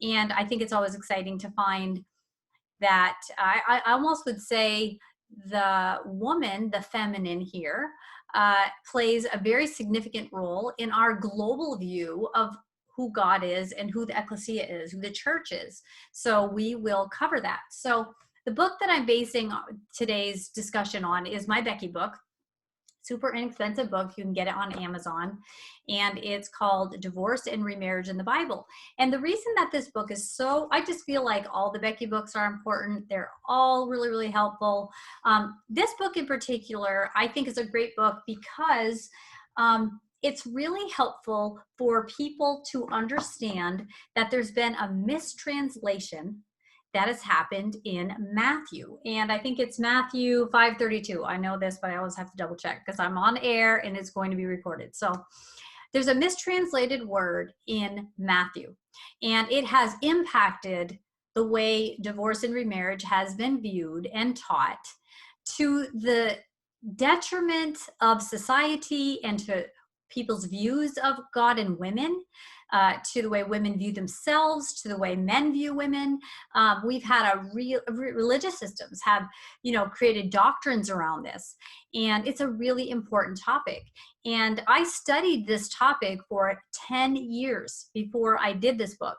And I think it's always exciting to find that I almost would say the woman, the feminine here, plays a very significant role in our global view of who God is and who the ecclesia is, who the church is. So we will cover that. So the book that I'm basing today's discussion on is my Becky book. Super inexpensive book. You can get it on Amazon, and it's called Divorce and Remarriage in the Bible. And the reason that this book is so, I just feel like all the Becky books are important. They're all really, really helpful. This book in particular, I think is a great book because it's really helpful for people to understand that there's been a mistranslation that has happened in Matthew. And I think it's Matthew 5:32. I know this, but I always have to double check because I'm on air and it's going to be recorded. So there's a mistranslated word in Matthew, and it has impacted the way divorce and remarriage has been viewed and taught, to the detriment of society and to people's views of God and women, to the way women view themselves, to the way men view women. We've had religious systems have, created doctrines around this, and it's a really important topic. And I studied this topic for 10 years before I did this book,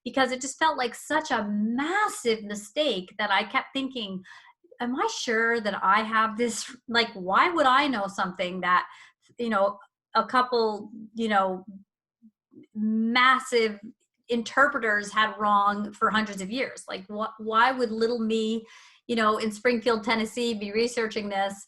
because it just felt like such a massive mistake that I kept thinking, am I sure that I have this? Like, why would I know something that, a couple, massive interpreters had wrong for hundreds of years? Like, why would little me, in Springfield, Tennessee, be researching this,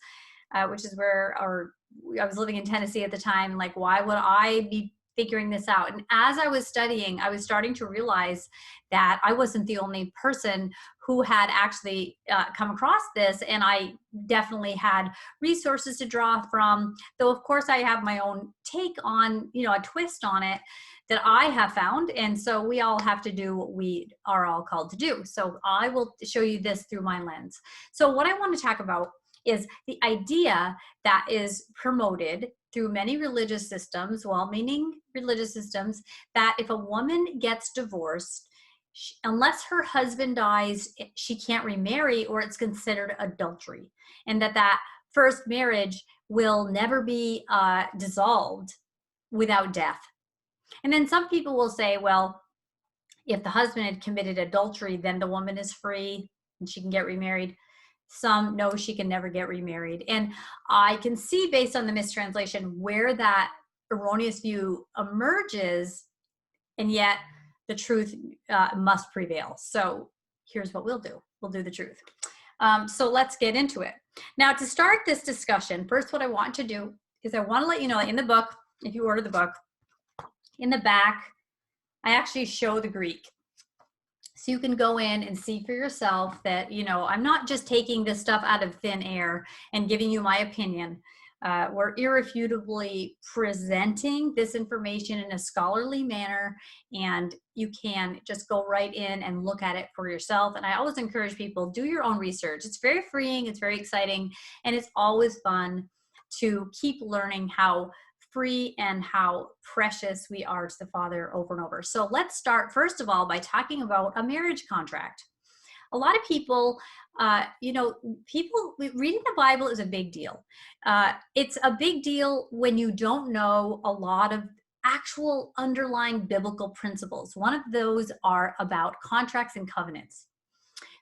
which is where I was living in Tennessee at the time. Like, why would I be figuring this out? And as I was studying, I was starting to realize that I wasn't the only person who had actually come across this. And I definitely had resources to draw from, though of course I have my own take on, a twist on it that I have found. And so we all have to do what we are all called to do. So I will show you this through my lens. So what I want to talk about is the idea that is promoted through many religious systems, well-meaning religious systems, that if a woman gets divorced, unless her husband dies, she can't remarry, or it's considered adultery, and that first marriage will never be dissolved without death. And then some people will say, well, if the husband had committed adultery, then the woman is free and she can get remarried. Some know she can never get remarried. And I can see, based on the mistranslation, where that erroneous view emerges, and yet the truth must prevail. So here's what we'll do. We'll do the truth. So let's get into it. Now, to start this discussion, first what I want to do is I want to let you know, in the book, if you order the book, in the back, I actually show the Greek. So you can go in and see for yourself that, I'm not just taking this stuff out of thin air and giving you my opinion. We're irrefutably presenting this information in a scholarly manner, and you can just go right in and look at it for yourself. And I always encourage people, do your own research. It's very freeing, it's very exciting, and it's always fun to keep learning how free and how precious we are to the Father over and over. So let's start, first of all, by talking about a marriage contract. A lot of people, reading the Bible is a big deal. It's a big deal when you don't know a lot of actual underlying biblical principles. One of those are about contracts and covenants.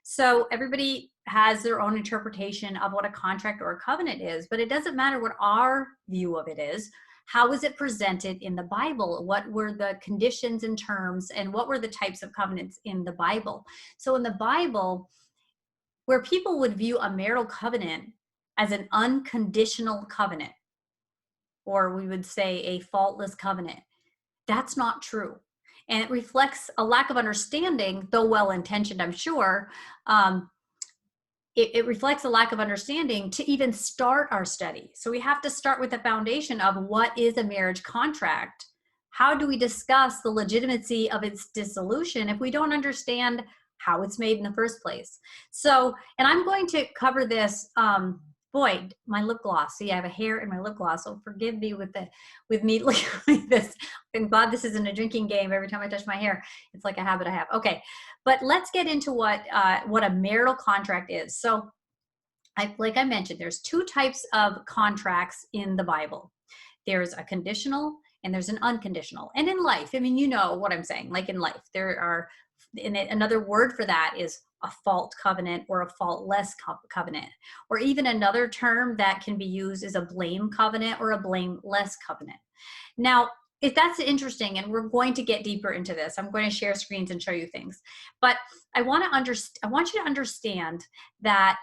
So everybody has their own interpretation of what a contract or a covenant is, but it doesn't matter what our view of it is. How was it presented in the Bible? What were the conditions and terms, and what were the types of covenants in the Bible? So in the Bible, where people would view a marital covenant as an unconditional covenant, or we would say a faultless covenant, that's not true. And it reflects a lack of understanding, though well-intentioned, I'm sure. It reflects a lack of understanding to even start our study. So we have to start with the foundation of what is a marriage contract. How do we discuss the legitimacy of its dissolution if we don't understand how it's made in the first place? So, and I'm going to cover this boy, my lip gloss. See, I have a hair in my lip gloss. So forgive me with me looking like this. I'm glad this isn't a drinking game. Every time I touch my hair, it's like a habit I have. Okay, but let's get into what a marital contract is. So, like I mentioned, there's two types of contracts in the Bible. There's a conditional and there's an unconditional. And in life, I mean, you know what I'm saying. Like in life, there are, another word for that is a fault covenant or a faultless covenant, or even another term that can be used is a blame covenant or a blameless covenant. Now, if that's interesting, and we're going to get deeper into this, I'm going to share screens and show you things. But I want you to understand that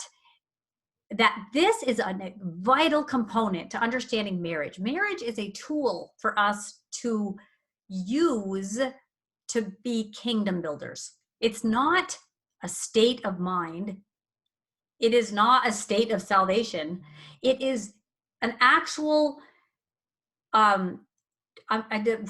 this is a vital component to understanding marriage. Marriage is a tool for us to use to be kingdom builders. It's not a state of mind. It is not a state of salvation. It is an actual, the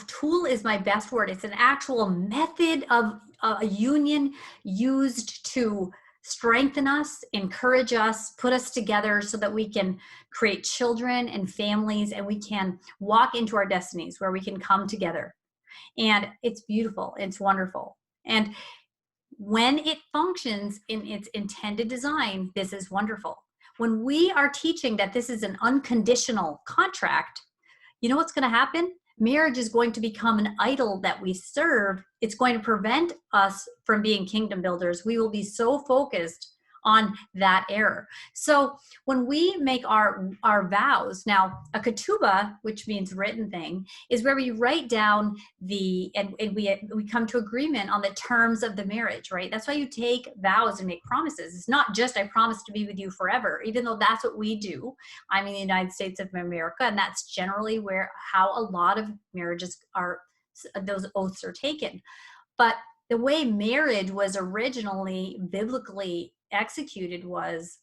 tool is my best word. It's an actual method of a union used to strengthen us, encourage us, put us together so that we can create children and families, and we can walk into our destinies where we can come together. And it's beautiful. It's wonderful. And when it functions in its intended design, this is wonderful. When we are teaching that this is an unconditional contract, you know what's going to happen? Marriage is going to become an idol that we serve. It's going to prevent us from being kingdom builders. We will be so focused on that error. So when we make our vows, now a ketubah, which means written thing, is where we write down and we come to agreement on the terms of the marriage, right? That's why you take vows and make promises. It's not just I promise to be with you forever, even though that's what we do. I'm in the United States of America, and that's generally how a lot of marriages those oaths are taken. But the way marriage was originally biblically executed was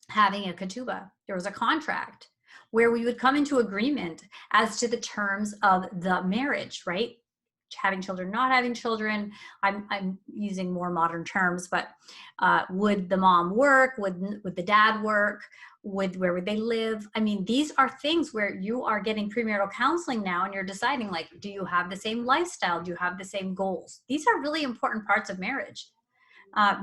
having a ketubah. There was a contract where we would come into agreement as to the terms of the marriage, right? Having children, not having children. I'm using more modern terms, but would the mom work? Would the dad work? Where would they live? I mean, these are things where you are getting premarital counseling now, and you're deciding, like, do you have the same lifestyle? Do you have the same goals? These are really important parts of marriage.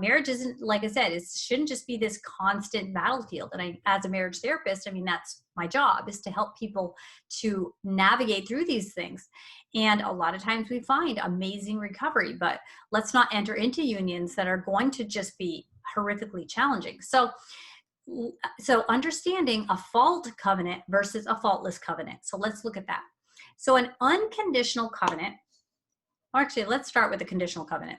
Marriage isn't, like I said, it shouldn't just be this constant battlefield. And as a marriage therapist, I mean, that's my job, is to help people to navigate through these things. And a lot of times we find amazing recovery, but let's not enter into unions that are going to just be horrifically challenging. So understanding a fault covenant versus a faultless covenant. So let's look at that. So an unconditional covenant, or actually, let's start with a conditional covenant.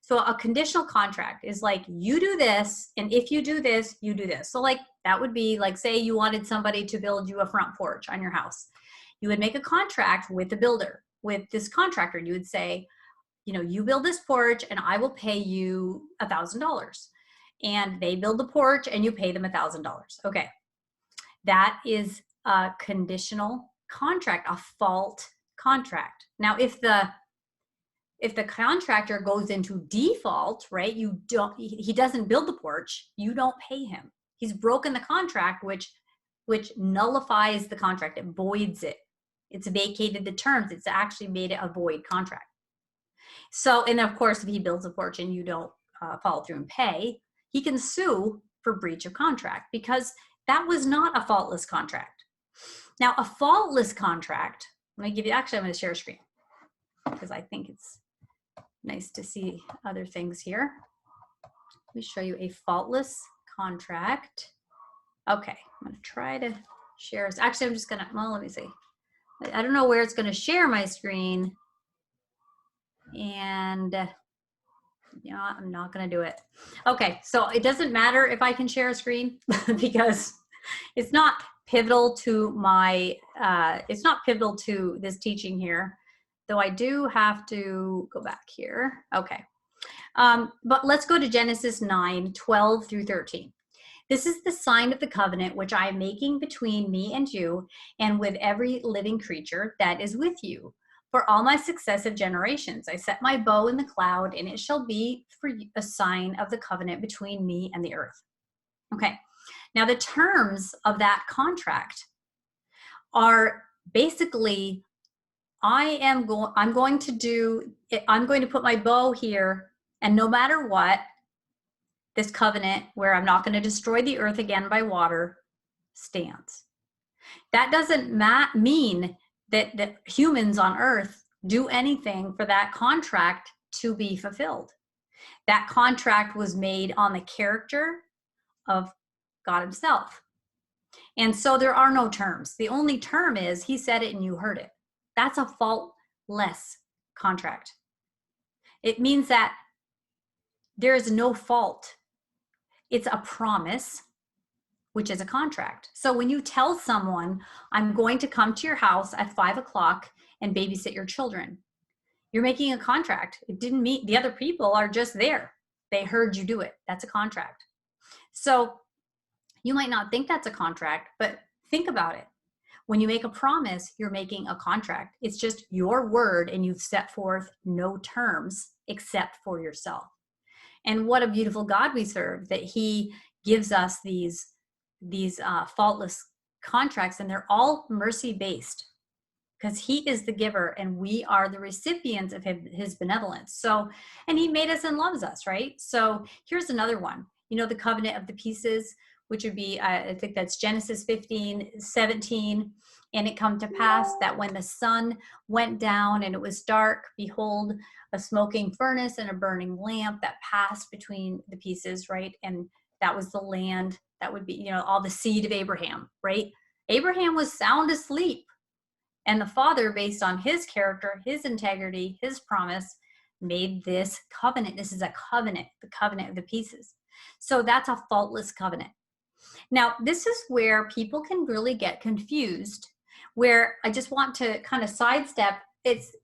So a conditional contract is like, you do this, and if you do this, you do this. So like, that would be like, say you wanted somebody to build you a front porch on your house. You would make a contract with the builder, with this contractor. You would say, you know, you build this porch and I will pay you $1,000. And they build the porch and you pay them $1,000. Okay. That is a conditional contract, a fault contract. Now, if the contractor goes into default, right, he doesn't build the porch, you don't pay him. He's broken the contract, which nullifies the contract. It voids it. It's vacated the terms. It's actually made it a void contract. So, and of course, if he builds a porch and you don't follow through and pay, he can sue for breach of contract, because that was not a faultless contract. Now, a faultless contract, I'm going to share a screen because I think it's nice to see other things here. Let me show you a faultless contract. Okay, I'm going to try to share. Actually, I'm just going to, let me see. I don't know where it's going to share my screen. And I'm not going to do it. Okay, so it doesn't matter if I can share a screen because it's not pivotal to this teaching here. Though I do have to go back here. Okay. But let's go to Genesis 9:12 through 13. This is the sign of the covenant which I am making between me and you and with every living creature that is with you for all my successive generations. I set my bow in the cloud, and it shall be for you a sign of the covenant between me and the earth. Okay. Now, the terms of that contract are basically, I'm going to put my bow here, and no matter what, this covenant where I'm not going to destroy the earth again by water stands. That doesn't mean that humans on earth do anything for that contract to be fulfilled. That contract was made on the character of God himself. And so there are no terms. The only term is he said it and you heard it. That's a faultless contract. It means that there is no fault. It's a promise, which is a contract. So when you tell someone, I'm going to come to your house at 5 o'clock and babysit your children, you're making a contract. It didn't mean the other people are just there. They heard you do it. That's a contract. So you might not think that's a contract, but think about it. When you make a promise, you're making a contract. It's just your word, and you've set forth no terms except for yourself. And what a beautiful God we serve, that he gives us these faultless contracts, and they're all mercy based, because he is the giver and we are the recipients of his benevolence. So, and he made us and loves us, right? So here's another one. You know, the covenant of the pieces, which would be, I think that's Genesis 15:17. And it come to pass that when the sun went down and it was dark, behold, a smoking furnace and a burning lamp that passed between the pieces, right? And that was the land. That would be, you know, all the seed of Abraham, right? Abraham was sound asleep. And the Father, based on his character, his integrity, his promise, made this covenant. This is a covenant, the covenant of the pieces. So that's a faultless covenant. Now, this is where people can really get confused, where I just want to kind of sidestep. It's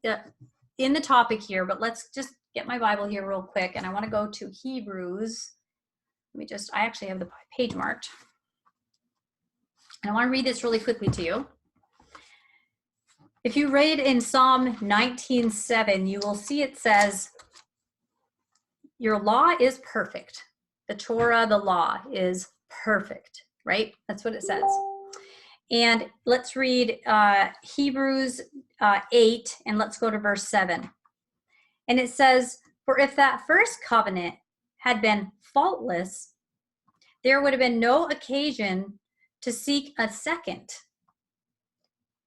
in the topic here, but let's just get my Bible here real quick. And I want to go to Hebrews. I actually have the page marked. And I want to read this really quickly to you. If you read in Psalm 19:7, you will see it says, your law is perfect. The Torah, the law is perfect, right? That's what it says. And let's read Hebrews 8, and let's go to verse 7. And it says, for if that first covenant had been faultless, there would have been no occasion to seek a second.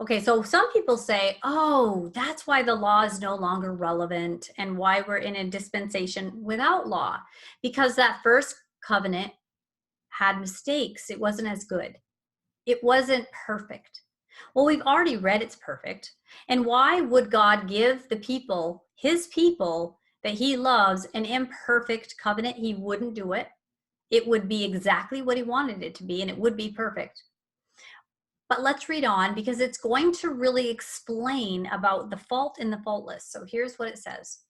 Okay, so some people say, oh, that's why the law is no longer relevant and why we're in a dispensation without law, because that first covenant had mistakes. It wasn't as good. It wasn't perfect. Well, we've already read it's perfect. And why would God give the people, his people that he loves, an imperfect covenant? He wouldn't do it. It would be exactly what he wanted it to be, and it would be perfect. But let's read on, because it's going to really explain about the fault and the faultless. So here's what it says.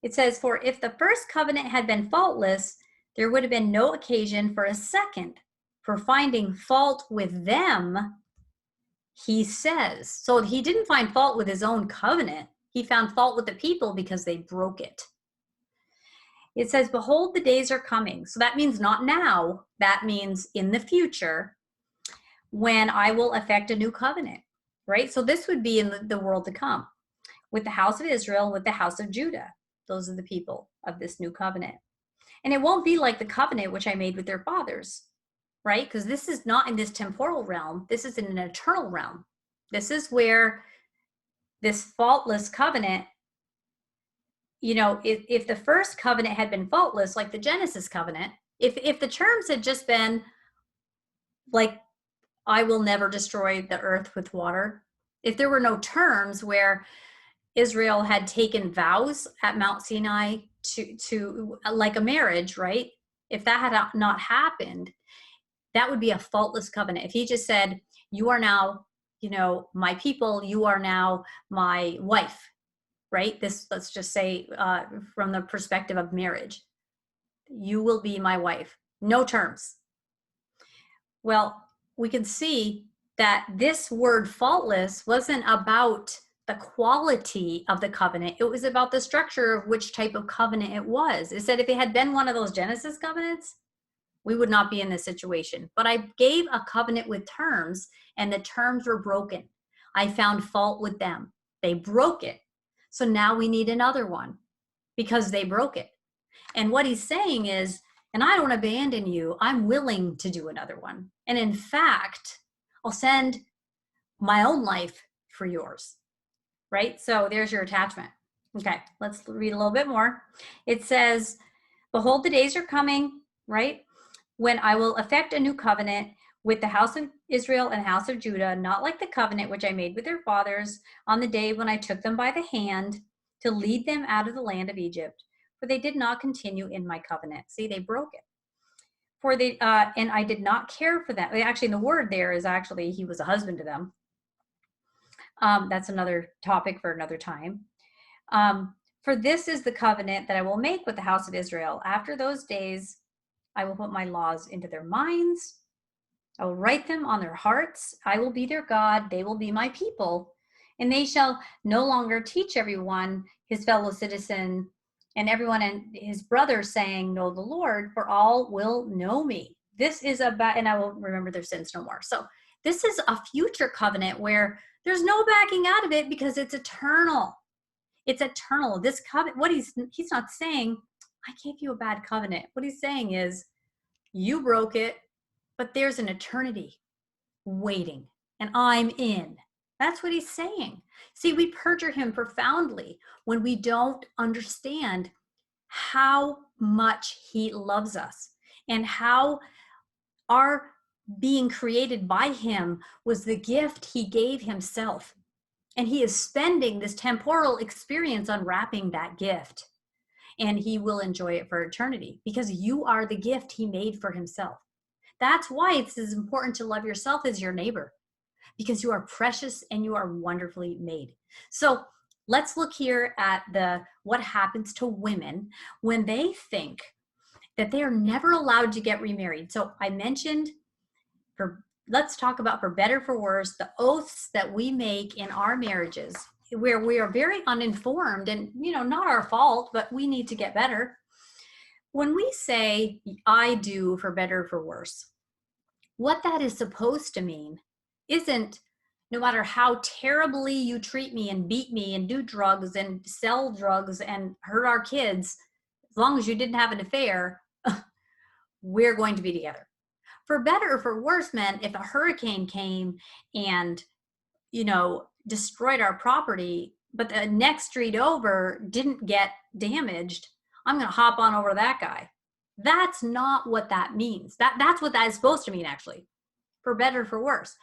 It says, for if the first covenant had been faultless, there would have been no occasion for a second. For finding fault with them, he says. So he didn't find fault with his own covenant. He found fault with the people because they broke it. It says, behold, the days are coming. So that means not now. That means in the future, when I will effect a new covenant, right? So this would be in the world to come, with the house of Israel, with the house of Judah. Those are the people of this new covenant. And it won't be like the covenant which I made with their fathers, right? Because this is not in this temporal realm. This is in an eternal realm. This is where this faultless covenant, you know, if the first covenant had been faultless, like the Genesis covenant, if the terms had just been like, I will never destroy the earth with water. If there were no terms where Israel had taken vows at Mount Sinai to like a marriage, right? If that had not happened, that would be a faultless covenant. If he just said, you are now, you know, my people, you are now my wife, right? This, let's just say from the perspective of marriage, you will be my wife. No terms. Well, we can see that this word faultless wasn't about the quality of the covenant. It was about the structure of which type of covenant it was. It said if it had been one of those Genesis covenants, we would not be in this situation. But I gave a covenant with terms, and the terms were broken. I found fault with them. They broke it. So now we need another one because they broke it. And what he's saying is, and I don't abandon you. I'm willing to do another one. And in fact, I'll send my own life for yours, right? So there's your attachment. Okay, let's read a little bit more. It says, behold, the days are coming, right, when I will effect a new covenant with the house of Israel and house of Judah, not like the covenant which I made with their fathers on the day when I took them by the hand to lead them out of the land of Egypt, for they did not continue in my covenant. See, they broke it. For they and I did not care for them. Actually, the word there is actually he was a husband to them. That's another topic for another time. For this is the covenant that I will make with the house of Israel. After those days, I will put my laws into their minds. I will write them on their hearts. I will be their God. They will be my people. And they shall no longer teach everyone, his fellow citizen, and everyone and his brother, saying, know the Lord, for all will know me. This is about, and I will remember their sins no more. So this is a future covenant where there's no backing out of it because it's eternal. It's eternal. This covenant, what he's not saying, I gave you a bad covenant. What he's saying is, you broke it, but there's an eternity waiting, and I'm in. That's what he's saying. See, we perjure him profoundly when we don't understand how much he loves us and how our being created by him was the gift he gave himself. And he is spending this temporal experience unwrapping that gift. And he will enjoy it for eternity because you are the gift he made for himself. That's why it's as important to love yourself as your neighbor, because you are precious and you are wonderfully made. So let's look here at what happens to women when they think that they are never allowed to get remarried. So I mentioned, let's talk about, for better, for worse, the oaths that we make in our marriages where we are very uninformed and, not our fault, but we need to get better. When we say, I do for better, for worse, what that is supposed to mean isn't, no matter how terribly you treat me and beat me and do drugs and sell drugs and hurt our kids, as long as you didn't have an affair, we're going to be together. For better or for worse meant if a hurricane came and, destroyed our property, but the next street over didn't get damaged, I'm going to hop on over that guy. That's not what that means. That's what that is supposed to mean, actually. For better, for worse.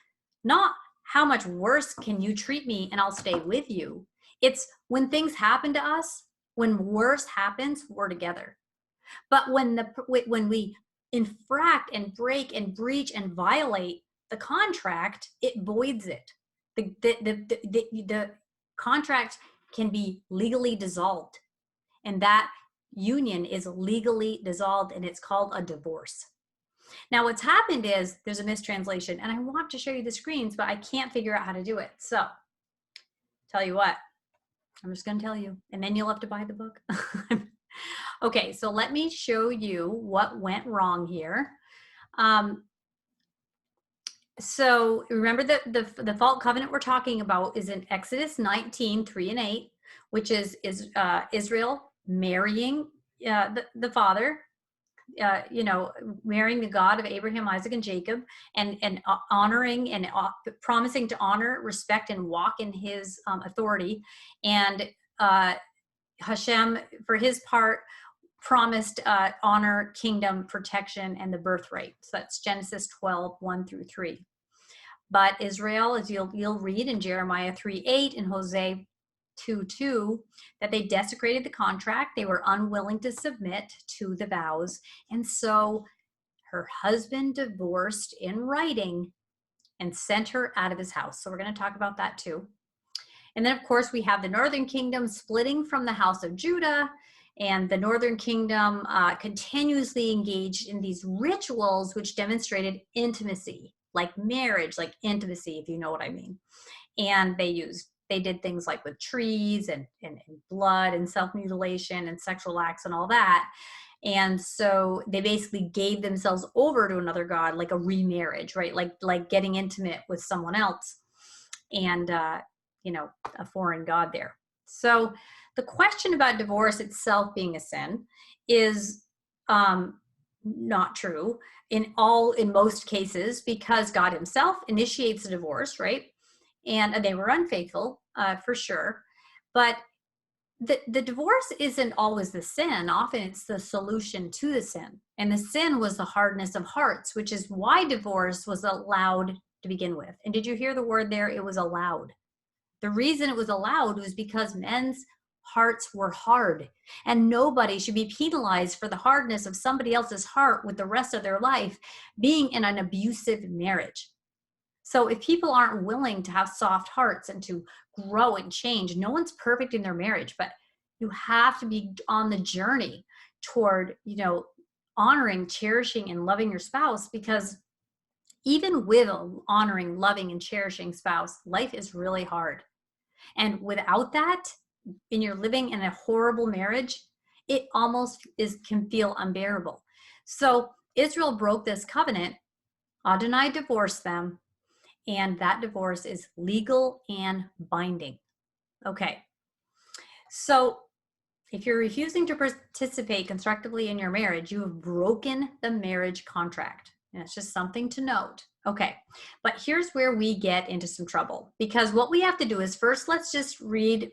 Not how much worse can you treat me and I'll stay with you. It's when things happen to us, when worse happens, we're together. But when we infract and break and breach and violate the contract, it voids it. The contract can be legally dissolved, and that union is legally dissolved, and it's called a divorce. Now, what's happened is there's a mistranslation, and I want to show you the screens, but I can't figure out how to do it. So, tell you what, I'm just going to tell you, and then you'll have to buy the book. Okay, so let me show you what went wrong here. So remember that the fault covenant we're talking about is in Exodus 19, 3 and 8, which is Israel marrying the father, marrying the God of Abraham, Isaac, and Jacob, and honoring and promising to honor, respect, and walk in his authority. And Hashem, for his part, promised honor, kingdom, protection, and the birthright. So that's Genesis 12, 1 through 3. But Israel, as you'll read in Jeremiah 3:8 and Hosea 2:2, that they desecrated the contract. They were unwilling to submit to the vows. And so her husband divorced in writing and sent her out of his house. So we're going to talk about that too. And then, of course, we have the northern kingdom splitting from the house of Judah. And the northern kingdom continuously engaged in these rituals which demonstrated intimacy, like marriage, like intimacy, if you know what I mean. And they used they did things like with trees and blood and self-mutilation and sexual acts and all that. And so they basically gave themselves over to another god, like a remarriage, right? Like getting intimate with someone else, and a foreign god there. So the question about divorce itself being a sin is not true in most cases, because God himself initiates a divorce, right? And they were unfaithful, for sure. But the divorce isn't always the sin. Often it's the solution to the sin. And the sin was the hardness of hearts, which is why divorce was allowed to begin with. And did you hear the word there? It was allowed. The reason it was allowed was because men's hearts were hard, and nobody should be penalized for the hardness of somebody else's heart with the rest of their life being in an abusive marriage. So if people aren't willing to have soft hearts and to grow and change, no one's perfect in their marriage, but you have to be on the journey toward, honoring, cherishing, and loving your spouse, because even with an honoring, loving, and cherishing spouse, life is really hard. And without that, and you're living in a horrible marriage, it almost can feel unbearable. So Israel broke this covenant. Adonai divorced them, and that divorce is legal and binding. Okay. So if you're refusing to participate constructively in your marriage, you have broken the marriage contract. And it's just something to note. Okay, but here's where we get into some trouble, because what we have to do is first, let's just read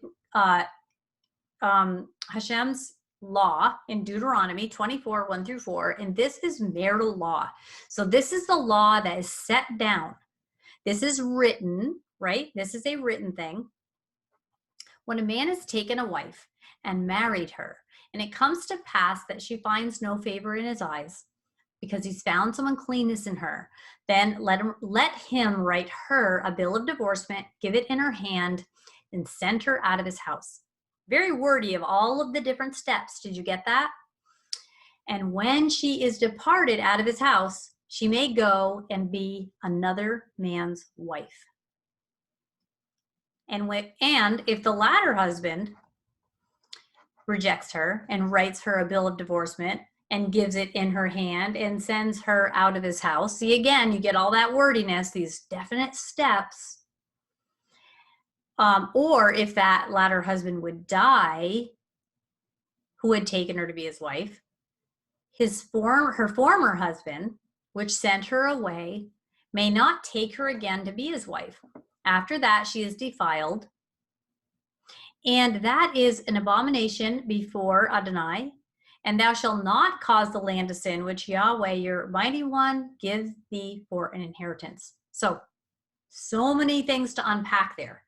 Hashem's law in Deuteronomy 24, 1-4, and this is marital law. So this is the law that is set down. This is written, right? This is a written thing. When a man has taken a wife and married her, and it comes to pass that she finds no favor in his eyes, because he's found some uncleanness in her, then let him write her a bill of divorcement, give it in her hand, and send her out of his house. Very wordy of all of the different steps. Did you get that? And when she is departed out of his house, she may go and be another man's wife. And if the latter husband rejects her and writes her a bill of divorcement and gives it in her hand and sends her out of his house. See, again, you get all that wordiness, these definite steps. Or if that latter husband would die, who had taken her to be his wife, her former husband, which sent her away, may not take her again to be his wife. After that, she is defiled. And that is an abomination before Adonai. And thou shalt not cause the land to sin, which Yahweh, your mighty one, gives thee for an inheritance. So many things to unpack there.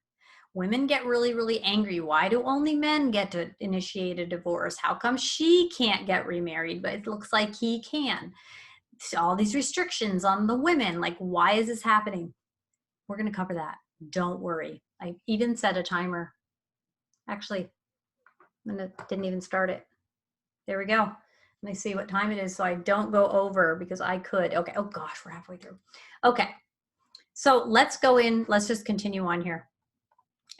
Women get really, really angry. Why do only men get to initiate a divorce? How come she can't get remarried, but it looks like he can? So all these restrictions on the women, like, why is this happening? We're going to cover that. Don't worry. I even set a timer. Actually, I didn't even start it. There we go. Let me see what time it is so I don't go over, because I could. Okay. Oh gosh, we're halfway through. Okay. So let's go in. Let's just continue on here.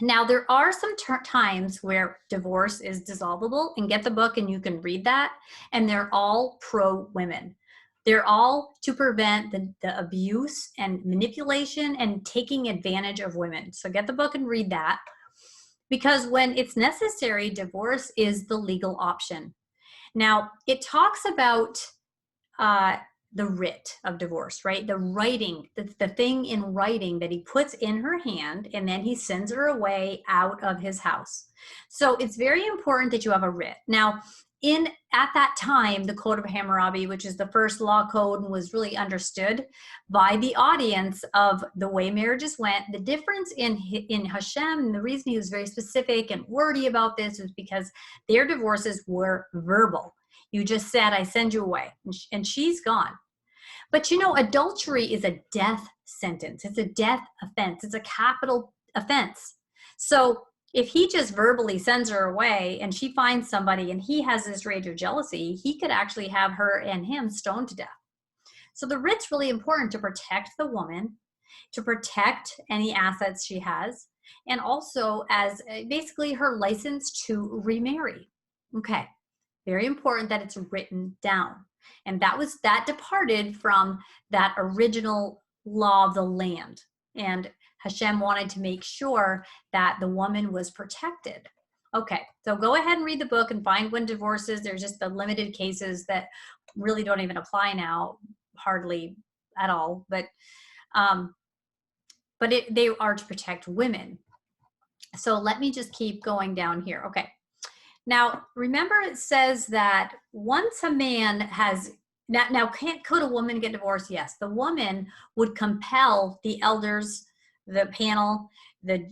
Now, there are some times where divorce is dissolvable, and get the book and you can read that. And they're all pro-women. They're all to prevent the abuse and manipulation and taking advantage of women. So get the book and read that, because when it's necessary, divorce is the legal option. Now, it talks about the writ of divorce, right? The writing, the thing in writing that he puts in her hand, and then he sends her away out of his house. So it's very important that you have a writ. Now, at that time, the Code of Hammurabi, which is the first law code and was really understood by the audience of the way marriages went, the difference in Hashem, and the reason he was very specific and wordy about this was because their divorces were verbal. You just said, I send you away, and she's gone. But adultery is a death sentence. It's a death offense. It's a capital offense. So if he just verbally sends her away and she finds somebody and he has this rage of jealousy, he could actually have her and him stoned to death. So the writ's really important to protect the woman, to protect any assets she has, and also as basically her license to remarry. Okay, very important that it's written down. And that departed from that original law of the land. And Hashem wanted to make sure that the woman was protected. Okay, so go ahead and read the book and find when divorces, there's just the limited cases that really don't even apply now, hardly at all. But they are to protect women. So let me just keep going down here. Okay. Now, remember it says that once a man has, now could a woman get divorced? Yes. The woman would compel the elders, the panel, the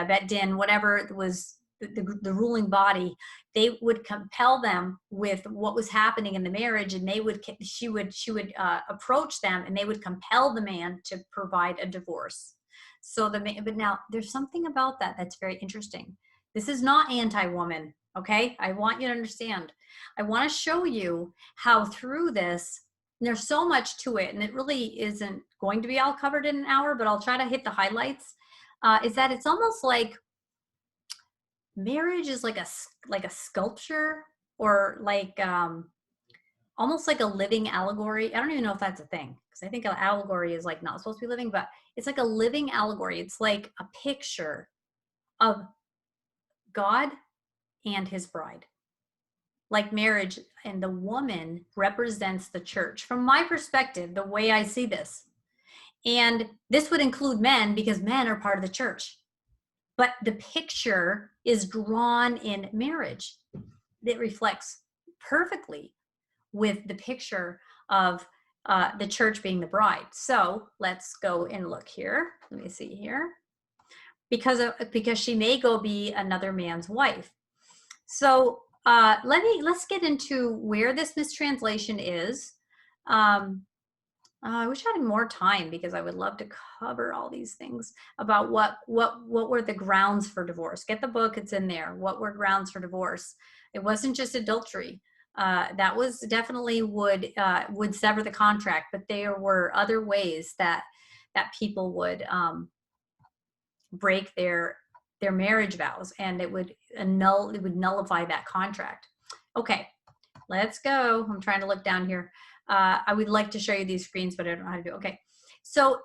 Bet Din, whatever it was, the ruling body, they would compel them with what was happening in the marriage, and she would approach them, and they would compel the man to provide a divorce. So but now there's something about that that's very interesting. This is not anti-woman, okay? I want you to understand. I want to show you how through this, there's so much to it, and it really isn't going to be all covered in an hour, but I'll try to hit the highlights, is that it's almost like marriage is like a sculpture, or like almost like a living allegory. I don't even know if that's a thing, because I think an allegory is like not supposed to be living, but it's like a living allegory. It's like a picture of God and his bride. Like marriage, and the woman represents the church. From my perspective, the way I see this, and this would include men because men are part of the church, but the picture is drawn in marriage. It reflects perfectly with the picture of the church being the bride. So let's go and look here. Let me see here. Because she may go be another man's wife. So let's get into where this mistranslation is. I wish I had more time, because I would love to cover all these things about what were the grounds for divorce. Get the book, it's in there. What were grounds for divorce? It wasn't just adultery. That was definitely would sever the contract, but there were other ways that people would break their marriage vows, and it would nullify that contract. Okay, let's go. I'm trying to look down here. I would like to show you these screens, but I don't know how to do it. Okay, so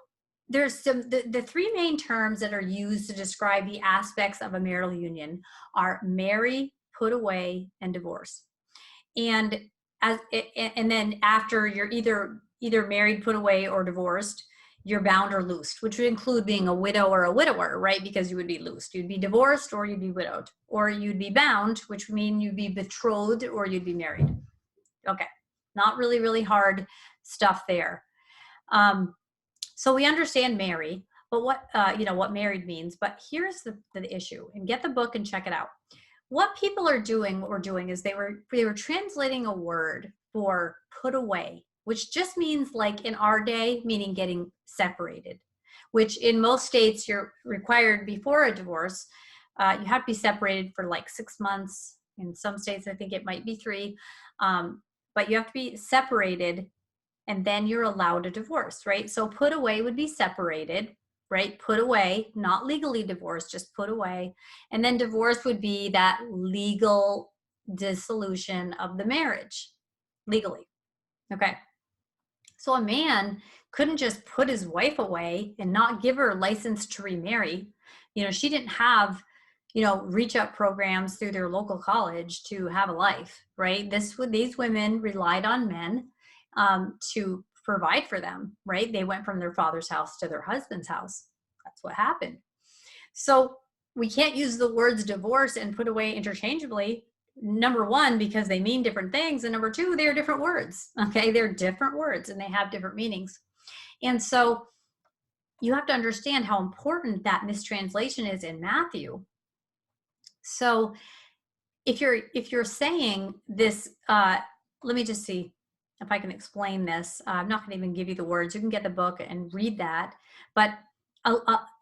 there's the three main terms that are used to describe the aspects of a marital union are marry, put away, and divorce. And then after you're either married, put away, or divorced, you're bound or loosed, which would include being a widow or a widower, right? Because you would be loosed. You'd be divorced, or you'd be widowed, or you'd be bound, which would mean you'd be betrothed, or you'd be married. Okay, not really, really hard stuff there. So we understand marry, but what married means. But here's the issue, and get the book and check it out. What we're doing is they were translating a word for put away, which just means, like in our day, meaning getting separated, which in most states you're required before a divorce. You have to be separated for like 6 months. In some states, I think it might be 3. But you have to be separated, and then you're allowed a divorce, right? So put away would be separated, right? Put away, not legally divorced, just put away. And then divorce would be that legal dissolution of the marriage, legally. Okay. So a man couldn't just put his wife away and not give her a license to remarry. She didn't have, reach out programs through their local college to have a life, right? These women relied on men to provide for them, right? They went from their father's house to their husband's house. That's what happened. So we can't use the words divorce and put away interchangeably. Number one, because they mean different things. And number two, they're different words. Okay. They're different words, and they have different meanings. And so you have to understand how important that mistranslation is in Matthew. So if you're saying this, let me just see if I can explain this. I'm not going to even give you the words. You can get the book and read that. But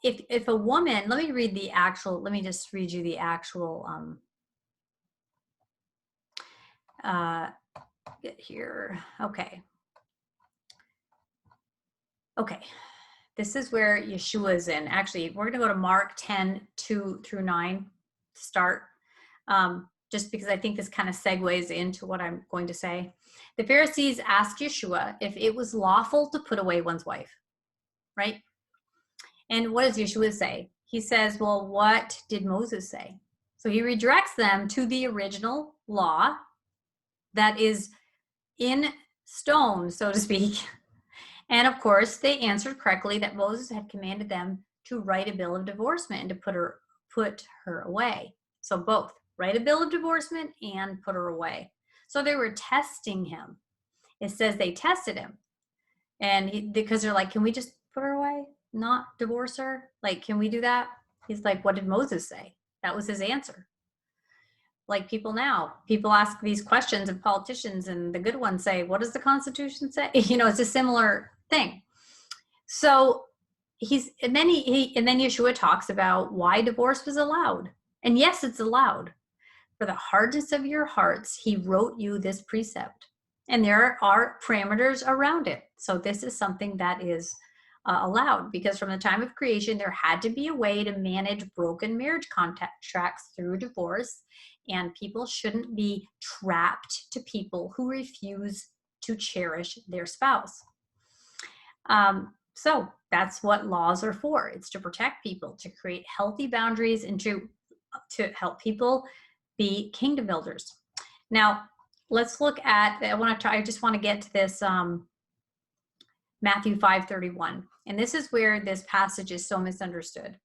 if a woman, let me just read you the actual, get here. Okay. This is where Yeshua is in. Actually, we're going to go to Mark 10:2-9 to start, just because I think this kind of segues into what I'm going to say. The Pharisees asked Yeshua if it was lawful to put away one's wife, right? And what does Yeshua say? He says, well, what did Moses say? So he redirects them to the original law that is in stone, so to speak. And of course, they answered correctly that Moses had commanded them to write a bill of divorcement and to put her away. So both, write a bill of divorcement and put her away. So they were testing him. It says they tested him. And because they're like, can we just put her away? Not divorce her? Like, can we do that? He's like, what did Moses say? That was his answer. Like people now, people ask these questions of politicians, and the good ones say, what does the Constitution say? You know, it's a similar thing. So and then Yeshua talks about why divorce was allowed. And yes, it's allowed. For the hardness of your hearts, he wrote you this precept. And there are parameters around it. So this is something that is allowed, because from the time of creation, there had to be a way to manage broken marriage contracts through divorce. And people shouldn't be trapped to people who refuse to cherish their spouse. So that's what laws are for. It's to protect people, to create healthy boundaries, and to help people be kingdom builders. Now, let's look at, I just want to get to this Matthew 5:31. And this is where this passage is so misunderstood.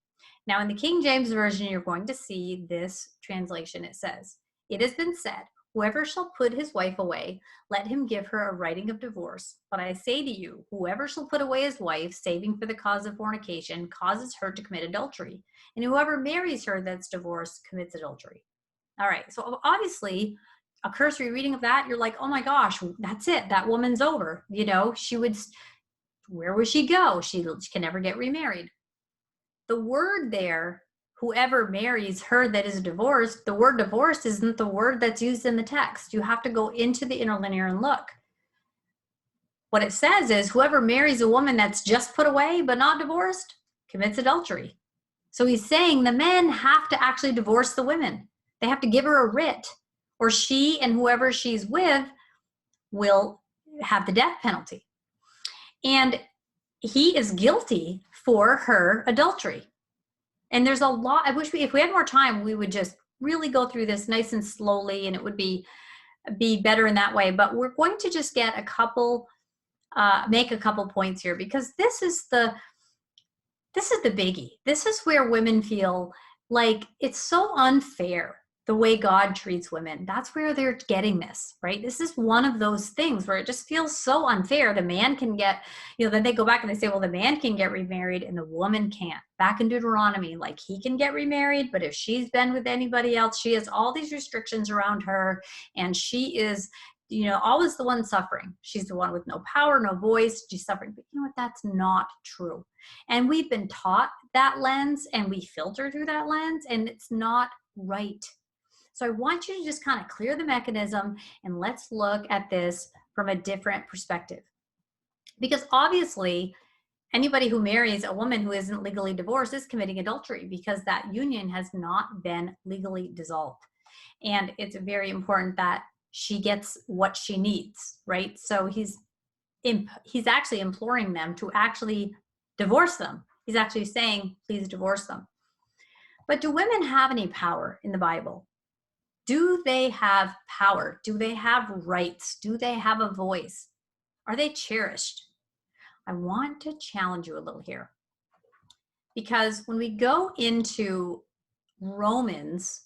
Now, in the King James Version, you're going to see this translation. It says, it has been said, whoever shall put his wife away, let him give her a writing of divorce. But I say to you, whoever shall put away his wife, saving for the cause of fornication, causes her to commit adultery. And whoever marries her that's divorced commits adultery. All right, so obviously, a cursory reading of that, you're like, oh my gosh, that's it. That woman's over. You know, where would she go? She can never get remarried. The word there, whoever marries her that is divorced, the word divorced isn't the word that's used in the text. You have to go into the interlinear and look. What it says is whoever marries a woman that's just put away but not divorced commits adultery. So he's saying the men have to actually divorce the women. They have to give her a writ, or she and whoever she's with will have the death penalty. And he is guilty for her adultery. And there's a lot, I wish if we had more time, we would just really go through this nice and slowly, and it would be better in that way. But we're going to just get make a couple points here, because this is the biggie. This is where women feel like it's so unfair the way God treats women. That's where they're getting this, right? This is one of those things where it just feels so unfair. The man can get, then they go back and they say, well, the man can get remarried and the woman can't. Back in Deuteronomy, like he can get remarried, but if she's been with anybody else, she has all these restrictions around her, and she is, always the one suffering. She's the one with no power, no voice. She's suffering. But you know what? That's not true. And we've been taught that lens, and we filter through that lens, and it's not right. So I want you to just kind of clear the mechanism, and let's look at this from a different perspective. Because obviously, anybody who marries a woman who isn't legally divorced is committing adultery, because that union has not been legally dissolved. And it's very important that she gets what she needs, right? So he's actually imploring them to actually divorce them. He's actually saying, please divorce them. But do women have any power in the Bible? Do they have power? Do they have rights? Do they have a voice? Are they cherished? I want to challenge you a little here, because when we go into Romans,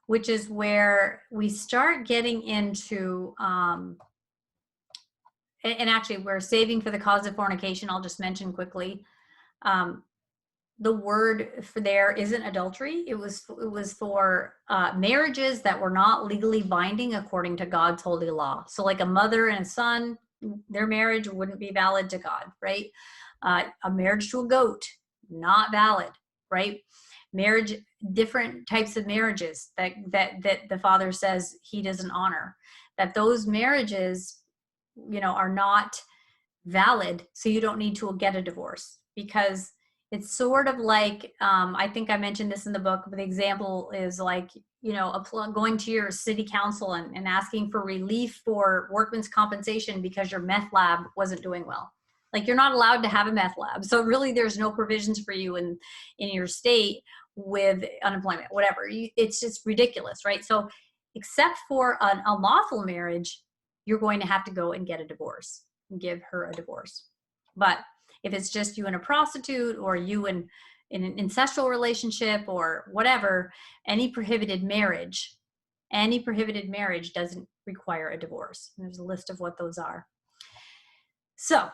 which is where we start getting into, and actually we're saving for the cause of fornication. I'll just mention quickly. The word for there isn't adultery. It was for marriages that were not legally binding according to God's holy law. So like a mother and a son, their marriage wouldn't be valid to God, right? A marriage to a goat, not valid, right? Marriage, different types of marriages that the Father says he doesn't honor, that those marriages, are not valid, so you don't need to get a divorce. because it's sort of like, I think I mentioned this in the book, but the example is like, you know, going to your city council and asking for relief for workman's compensation because your meth lab wasn't doing well. Like, you're not allowed to have a meth lab. So really there's no provisions for you in your state with unemployment, whatever. It's just ridiculous, right? So except for an unlawful marriage, you're going to have to go and get a divorce and give her a divorce. But if it's just you and a prostitute, or you in an incestual relationship or whatever, any prohibited marriage doesn't require a divorce. And there's a list of what those are. So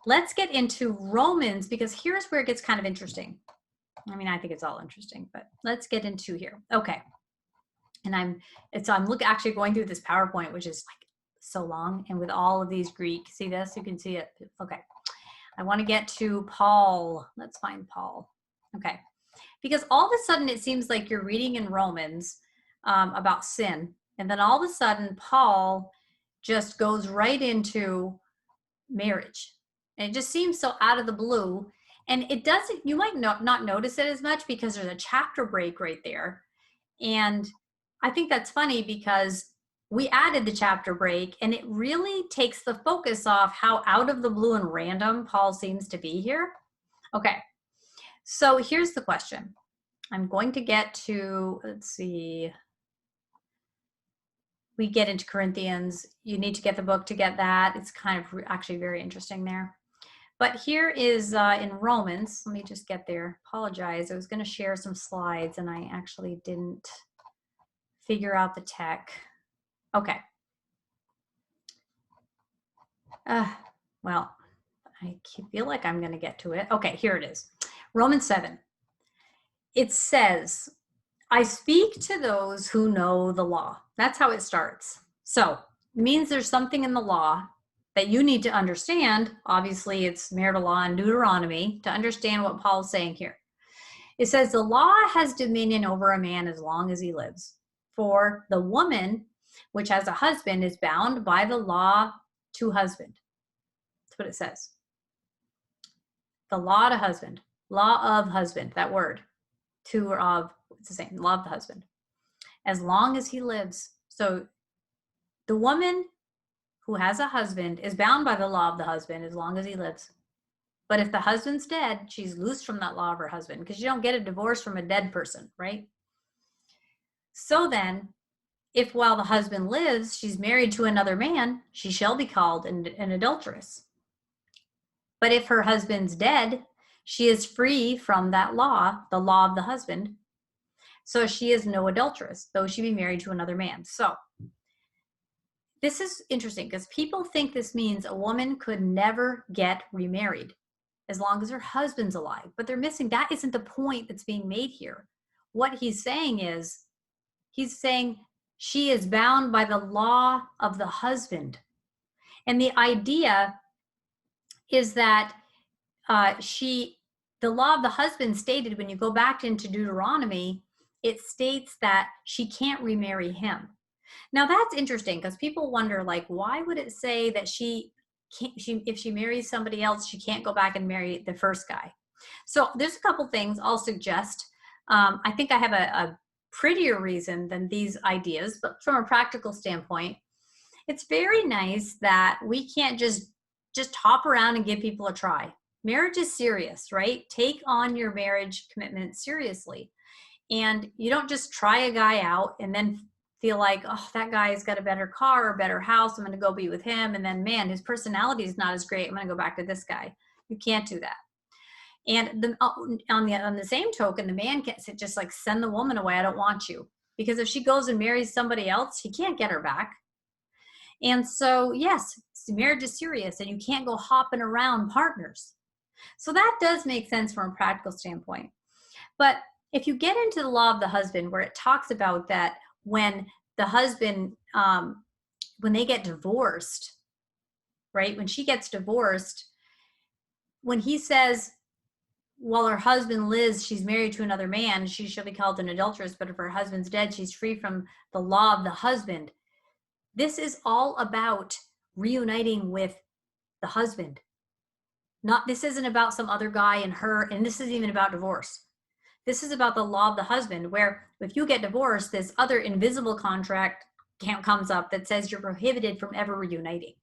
let's get into Romans, because here's where it gets kind of interesting. I mean, I think it's all interesting, but let's get into here. Okay. And I'm actually going through this PowerPoint, which is like so long, and with all of these Greek, see this? You can see it. Okay. I want to get to Paul. Let's find Paul. Okay. Because all of a sudden it seems like you're reading in Romans about sin. And then all of a sudden Paul just goes right into marriage. And it just seems so out of the blue. And it doesn't, you might not notice it as much because there's a chapter break right there. And I think that's funny because we added the chapter break, and it really takes the focus off how out of the blue and random Paul seems to be here. Okay, so here's the question. I'm going to get to, let's see, we get into Corinthians. You need to get the book to get that. It's kind of actually very interesting there. But here is in Romans, let me just get there. Apologize, I was going to share some slides and I actually didn't figure out the tech. Okay. Well, I feel like I'm going to get to it. Okay, here it is. Romans 7. It says, I speak to those who know the law. That's how it starts. So it means there's something in the law that you need to understand. Obviously, it's marital law and Deuteronomy to understand what Paul's saying here. It says the law has dominion over a man as long as he lives. For the woman, which has a husband, is bound by the law to husband. That's what it says. The law to husband. Law of husband, that word. To or of, it's the same. Law of the husband. As long as he lives. So the woman who has a husband is bound by the law of the husband as long as he lives. But if the husband's dead, she's loose from that law of her husband, because you don't get a divorce from a dead person, right? So then, if while the husband lives, she's married to another man, she shall be called an adulteress. But if her husband's dead, she is free from that law, the law of the husband. So she is no adulteress, though she be married to another man. So this is interesting because people think this means a woman could never get remarried as long as her husband's alive. But they're missing, that isn't the point that's being made here. What he's saying is, he's saying she is bound by the law of the husband. And the idea is that the law of the husband stated, when you go back into Deuteronomy, it states that she can't remarry him. Now that's interesting because people wonder, like, why would it say that if she marries somebody else, she can't go back and marry the first guy? So there's a couple things I'll suggest. I think I have a prettier reason than these ideas, but from a practical standpoint, it's very nice that we can't just hop around and give people a try. Marriage is serious, right? Take on your marriage commitment seriously. And you don't just try a guy out and then feel like, oh, that guy's got a better car or a better house, I'm going to go be with him. And then, man, his personality is not as great, I'm going to go back to this guy. You can't do that. And on the same token, the man can't just like send the woman away, I don't want you. Because if she goes and marries somebody else, he can't get her back. And so, yes, marriage is serious and you can't go hopping around partners. So that does make sense from a practical standpoint. But if you get into the law of the husband, where it talks about that when the husband, when they get divorced, right? When she gets divorced, when he says, while her husband lives, she's married to another man, she shall be called an adulteress, but if her husband's dead, she's free from the law of the husband. This is all about reuniting with the husband. This isn't about some other guy and her, and this isn't even about divorce. This is about the law of the husband, where if you get divorced, this other invisible contract comes up that says you're prohibited from ever reuniting.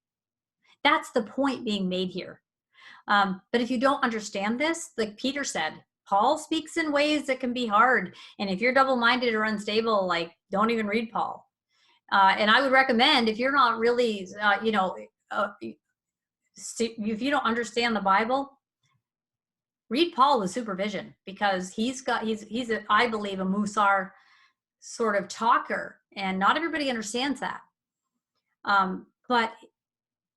That's the point being made here. But if you don't understand this, like Peter said, Paul speaks in ways that can be hard. And if you're double-minded or unstable, like, don't even read Paul. And I would recommend, if you're not really, if you don't understand the Bible, read Paul with supervision, because he's I believe, a Musar sort of talker, and not everybody understands that. But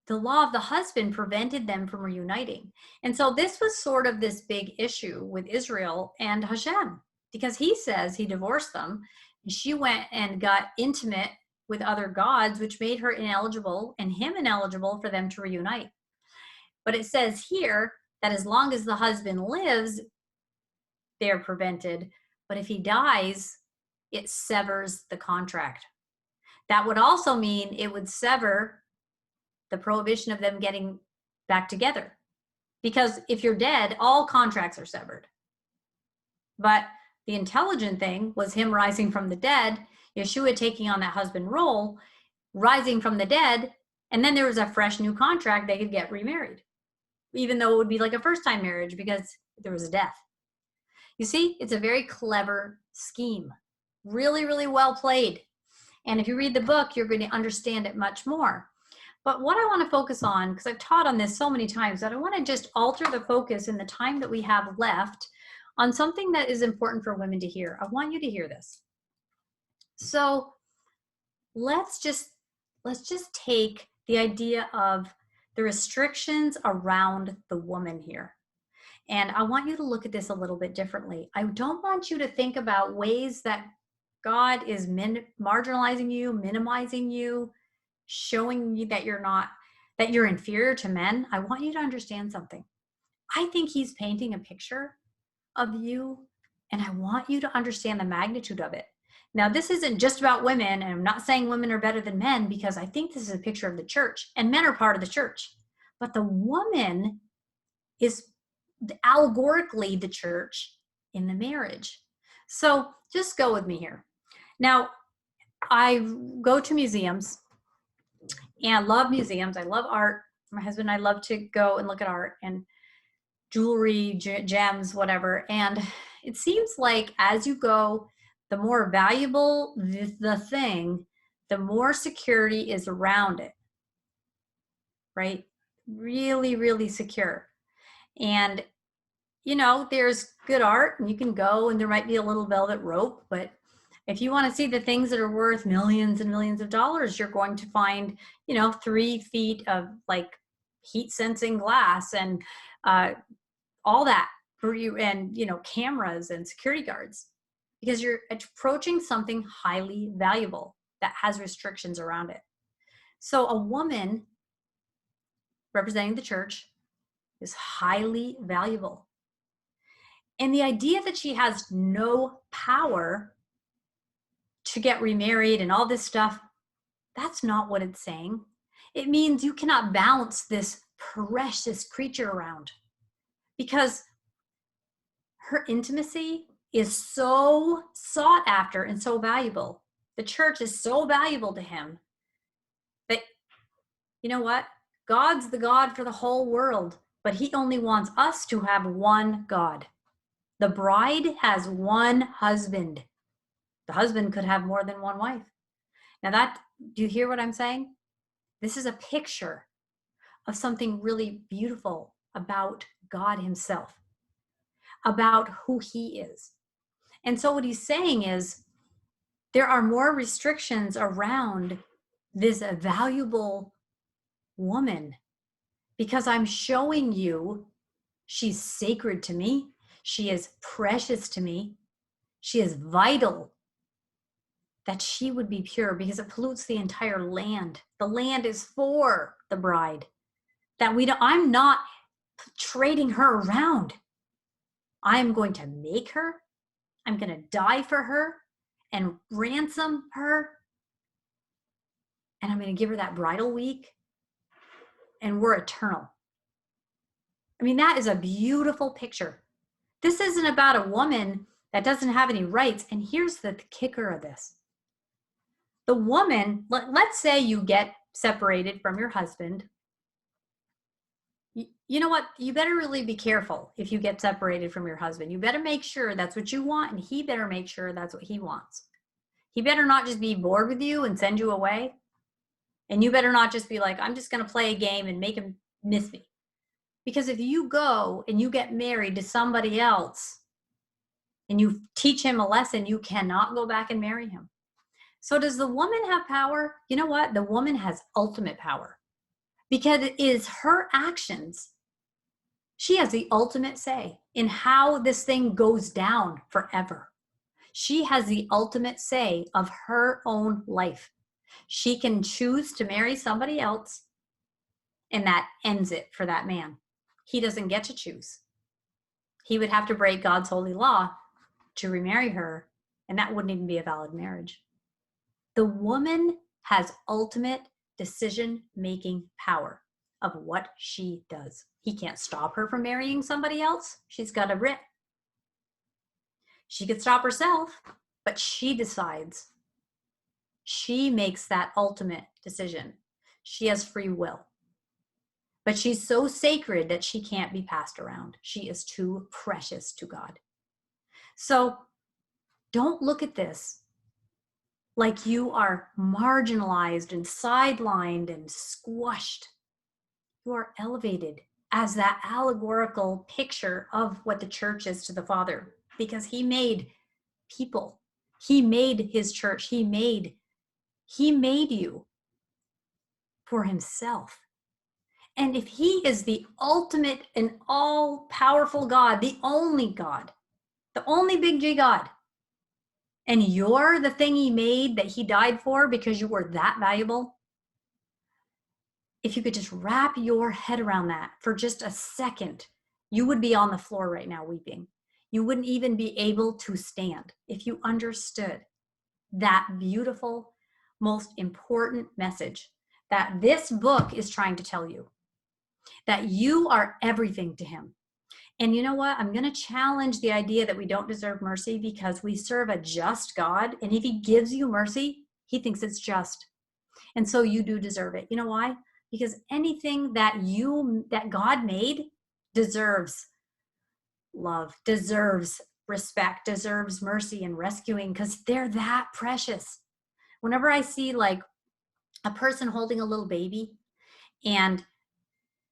the law of the husband prevented them from reuniting. And so this was sort of this big issue with Israel and Hashem, because he says he divorced them, and she went and got intimate with other gods, which made her ineligible and him ineligible for them to reunite. But it says here that as long as the husband lives, they're prevented. But if he dies, it severs the contract. That would also mean it would sever the prohibition of them getting back together. Because if you're dead, all contracts are severed. But the intelligent thing was him rising from the dead, Yeshua taking on that husband role, rising from the dead, and then there was a fresh new contract. They could get remarried, even though it would be like a first-time marriage because there was a death. You see, it's a very clever scheme. Really, really well played. And if you read the book, you're going to understand it much more. But what I want to focus on, because I've taught on this so many times, that I want to just alter the focus in the time that we have left on something that is important for women to hear. I want you to hear this. So let's just take the idea of the restrictions around the woman here. And I want you to look at this a little bit differently. I don't want you to think about ways that God is marginalizing you, minimizing you, showing you that you're inferior to men. I want you to understand something. I think he's painting a picture of you, and I want you to understand the magnitude of it. Now, this isn't just about women, and I'm not saying women are better than men, because I think this is a picture of the church, and men are part of the church. But the woman is allegorically the church in the marriage. So just go with me here. Now, I go to museums, and I love museums. I love art. My husband and I love to go and look at art and jewelry, gems, whatever. And it seems like as you go, the more valuable the thing, the more security is around it, right? Really, really secure. And, there's good art, and you can go, and there might be a little velvet rope, but if you want to see the things that are worth millions and millions of dollars, you're going to find, 3 feet of like heat sensing glass and all that for you, and, cameras and security guards, because you're approaching something highly valuable that has restrictions around it. So a woman representing the church is highly valuable. And the idea that she has no power to get remarried and all this stuff, that's not what it's saying. It means you cannot bounce this precious creature around, because her intimacy is so sought after and so valuable. The church is so valuable to him that, you know what? God's the God for the whole world, but he only wants us to have one God. The bride has one husband. The husband could have more than one wife. Now do you hear what I'm saying? This is a picture of something really beautiful about God himself, about who he is. And so what he's saying is there are more restrictions around this valuable woman, because I'm showing you she's sacred to me. She is precious to me. She is vital that she would be pure, because it pollutes the entire land. The land is for the bride. I'm not trading her around. I'm going to make her. I'm going to die for her and ransom her. And I'm going to give her that bridal week. And we're eternal. I mean, that is a beautiful picture. This isn't about a woman that doesn't have any rights. And here's the kicker of this. The woman, let's say you get separated from your husband. You know what? You better really be careful if you get separated from your husband. You better make sure that's what you want, and he better make sure that's what he wants. He better not just be bored with you and send you away. And you better not just be like, I'm just going to play a game and make him miss me. Because if you go and you get married to somebody else and you teach him a lesson, you cannot go back and marry him. So does the woman have power? You know what? The woman has ultimate power because it is her actions. She has the ultimate say in how this thing goes down forever. She has the ultimate say of her own life. She can choose to marry somebody else, and that ends it for that man. He doesn't get to choose. He would have to break God's holy law to remarry her, and that wouldn't even be a valid marriage. The woman has ultimate decision-making power of what she does. He can't stop her from marrying somebody else. She's got a writ. She could stop herself, but she decides. She makes that ultimate decision. She has free will. But she's so sacred that she can't be passed around. She is too precious to God. So don't look at this like you are marginalized and sidelined and squashed. You are elevated as that allegorical picture of what the church is to the Father, because he made people. He made his church. He made you for himself. And if he is the ultimate and all-powerful God, the only big G God, and you're the thing he made that he died for because you were that valuable, if you could just wrap your head around that for just a second, you would be on the floor right now weeping. You wouldn't even be able to stand if you understood that beautiful, most important message that this book is trying to tell you, that you are everything to him. And you know what? I'm going to challenge the idea that we don't deserve mercy, because we serve a just God. And if he gives you mercy, he thinks it's just. And so you do deserve it. You know why? Because anything that God made deserves love, deserves respect, deserves mercy and rescuing, because they're that precious. Whenever I see like a person holding a little baby, and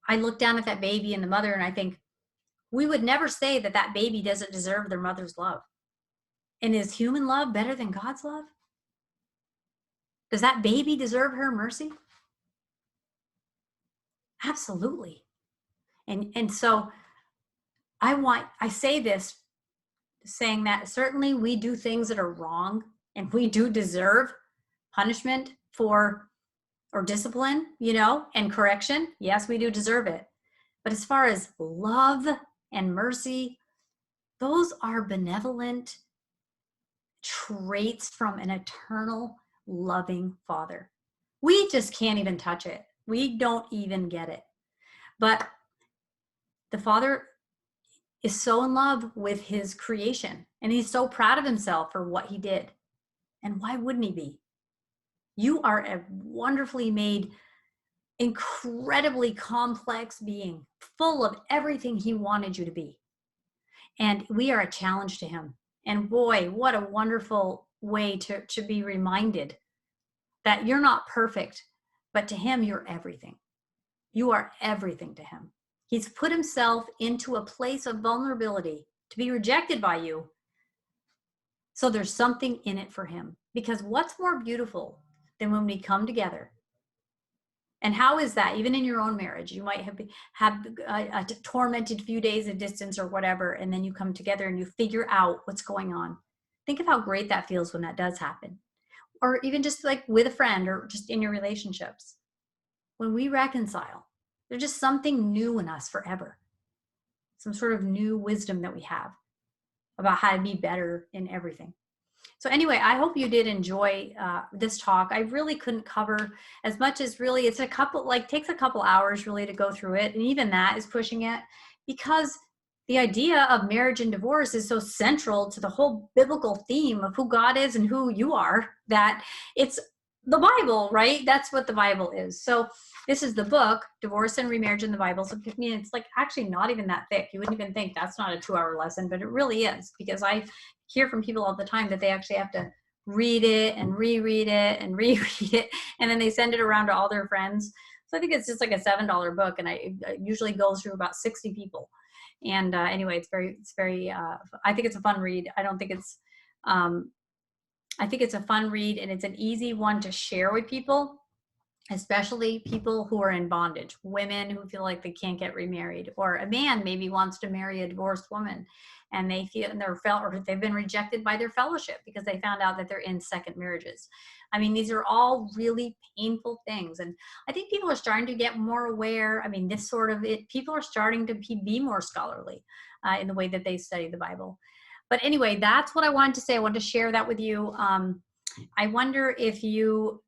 I look down at that baby and the mother, and I think, we would never say that that baby doesn't deserve their mother's love. And is human love better than God's love? Does that baby deserve her mercy? Absolutely. And so I say this saying that certainly we do things that are wrong, and we do deserve punishment or discipline, and correction. Yes, we do deserve it. But as far as love and mercy, those are benevolent traits from an eternal, loving Father. We just can't even touch it. We don't even get it. But the Father is so in love with his creation, and he's so proud of himself for what he did. And why wouldn't he be? You are a wonderfully made, incredibly complex being, full of everything he wanted you to be. And we are a challenge to him. And boy, what a wonderful way to be reminded that you're not perfect, but to him, you're everything. You are everything to him. He's put himself into a place of vulnerability to be rejected by you. So there's something in it for him. Because what's more beautiful than when we come together? And how is that? Even in your own marriage, you might have a tormented few days of distance or whatever, and then you come together and you figure out what's going on. Think of how great that feels when that does happen. Or even just like with a friend, or just in your relationships. When we reconcile, there's just something new in us forever. Some sort of new wisdom that we have about how to be better in everything. So anyway, I hope you did enjoy this talk. I really couldn't cover as much as really, takes a couple hours really to go through it. And even that is pushing it, because the idea of marriage and divorce is so central to the whole biblical theme of who God is and who you are, that it's the Bible, right? That's what the Bible is. So this is the book, Divorce and Remarriage in the Bible. So I mean, it's like actually not even that thick. You wouldn't even think that's not a 2-hour lesson, but it really is, because I hear from people all the time that they actually have to read it and reread it and reread it, and then they send it around to all their friends. So I think it's just like a $7 book, and it usually goes through about 60 people. And anyway, it's very. I think it's a fun read. I don't think it's. I think it's a fun read, and it's an easy one to share with people, especially people who are in bondage, women who feel like they can't get remarried, or a man maybe wants to marry a divorced woman, and they feel or they've been rejected by their fellowship because they found out that they're in second marriages. I mean, these are all really painful things, and I think people are starting to get more aware. I mean, people are starting to be more scholarly in the way that they study the Bible. But anyway, that's what I wanted to say. I wanted to share that with you. I wonder if you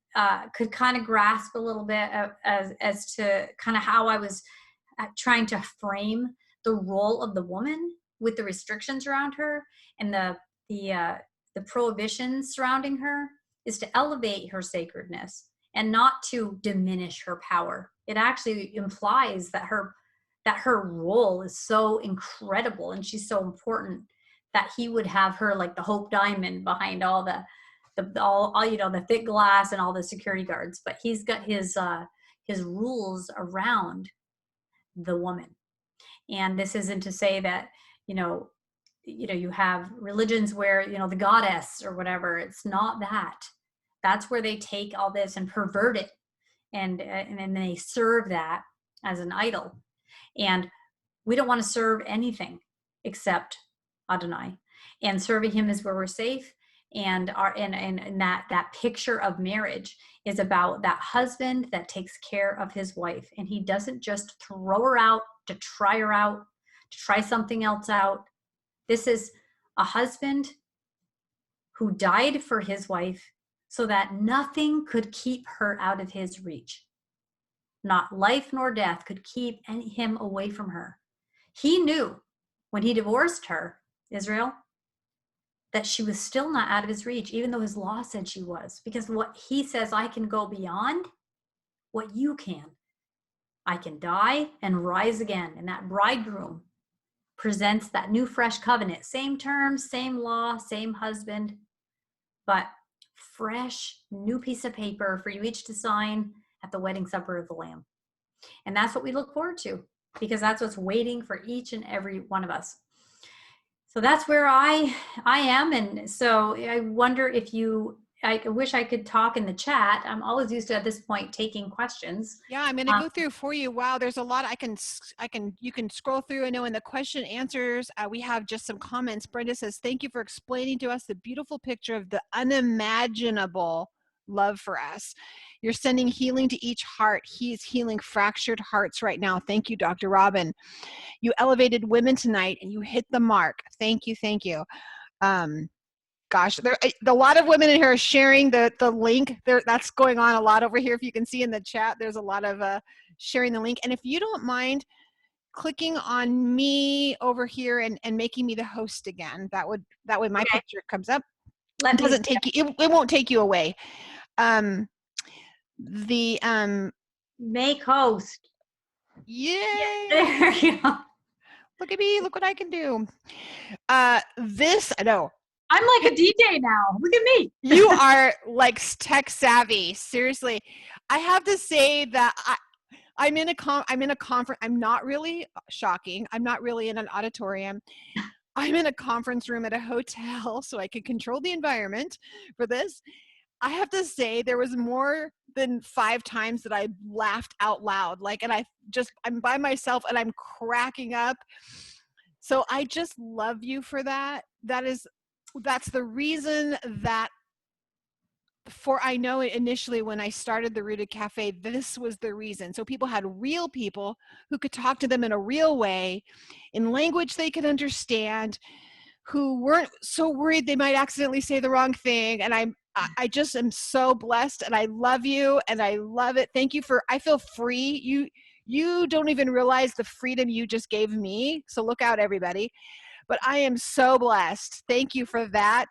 could kind of grasp a little bit as to kind of how I was trying to frame the role of the woman with the restrictions around her and the prohibitions surrounding her, is to elevate her sacredness and not to diminish her power. It actually implies that her role is so incredible and she's so important that he would have her like the Hope Diamond behind all the thick glass and all the security guards, but he's got his rules around the woman. And this isn't to say that you have religions where the goddess or whatever. It's not that. That's where they take all this and pervert it, and then they serve that as an idol. And we don't want to serve anything except Adonai, and serving him is where we're safe. And that picture of marriage is about that husband that takes care of his wife, and he doesn't just throw her out to try something else out. This is a husband who died for his wife so that nothing could keep her out of his reach. Not life nor death could keep him away from her. He knew when he divorced her, Israel, that she was still not out of his reach, even though his law said she was. Because what he says, I can go beyond what you can. I can die and rise again. And that bridegroom presents that new fresh covenant. Same terms, same law, same husband, but fresh new piece of paper for you each to sign at the wedding supper of the Lamb. And that's what we look forward to, because that's what's waiting for each and every one of us. So that's where I am. And so I wonder if I wish I could talk in the chat. I'm always used to, at this point, taking questions. Yeah, I'm going to go through for you. Wow, there's a lot you can scroll through. I know in the question answers, we have just some comments. Brenda says, thank you for explaining to us the beautiful picture of the unimaginable love for us. You're sending healing to each heart. He's healing fractured hearts right now. Thank you, Dr. Robin. You elevated women tonight and you hit the mark. Thank you. Thank you. Gosh, a lot of women in here are sharing the link. That's going on a lot over here. If you can see in the chat, there's a lot of sharing the link. And if you don't mind clicking on me over here and making me the host again, that way my picture comes up. It won't take you away. Make host. Yay! There you go. Look at me. Look what I can do. I know. I'm like a DJ now. Look at me. You are like tech savvy. Seriously. I have to say that I'm in a conference. I'm not really shocking. I'm not really in an auditorium. I'm in a conference room at a hotel, so I can control the environment for this. I have to say there was more than 5 times that I laughed out loud. I'm by myself and I'm cracking up. So I just love you for that. That's the reason that I know initially when I started the Rooted Cafe, this was the reason. So people had real people who could talk to them in a real way, in language they could understand, who weren't so worried they might accidentally say the wrong thing. And I just am so blessed, and I love you and I love it. Thank you I feel free. You don't even realize the freedom you just gave me. So look out, everybody. But I am so blessed. Thank you for that.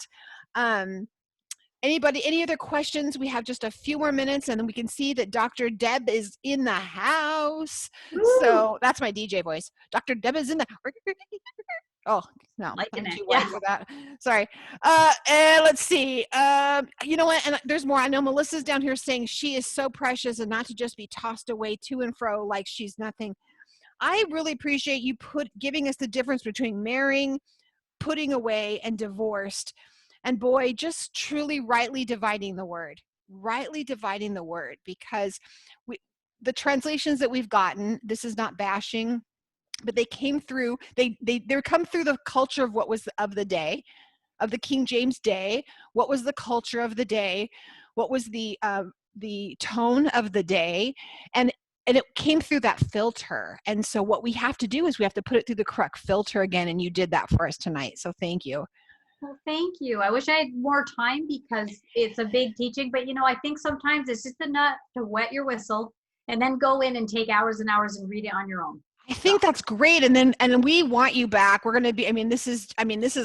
Anybody, any other questions? We have just a few more minutes and then we can see that Dr. Deb is in the house. Woo! So that's my DJ voice. Dr. Deb is in the, oh, no, Liking I'm it. too Yeah. white for that. Sorry. And let's see. You know what? And there's more. I know Melissa's down here saying she is so precious and not to just be tossed away to and fro like she's nothing. I really appreciate you giving us the difference between marrying, putting away, and divorced. And boy, just truly rightly dividing the word, because the translations that we've gotten, this is not bashing, but they came through, they come through the culture of what was of the day, of the King James day. What was the culture of the day? What was the tone of the day? And it came through that filter. And so what we have to do is we have to put it through the correct filter again. And you did that for us tonight. So thank you. Well, thank you. I wish I had more time because it's a big teaching, but I think sometimes it's just enough to wet your whistle and then go in and take hours and hours and read it on your own. I think that's great. And we want you back. We're going to be, this is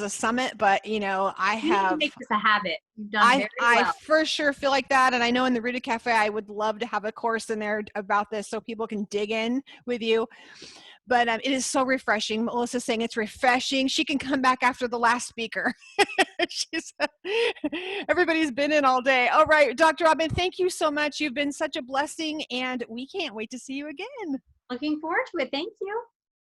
a summit, but I You need to have, make this a habit. You've done very I well. for sure feel like that. And I know in the Rooted Cafe, I would love to have a course in there about this so people can dig in with you. But it is so refreshing. Melissa's saying it's refreshing. She can come back after the last speaker. Everybody's been in all day. All right, Dr. Robin, thank you so much. You've been such a blessing, and we can't wait to see you again. Looking forward to it. Thank you.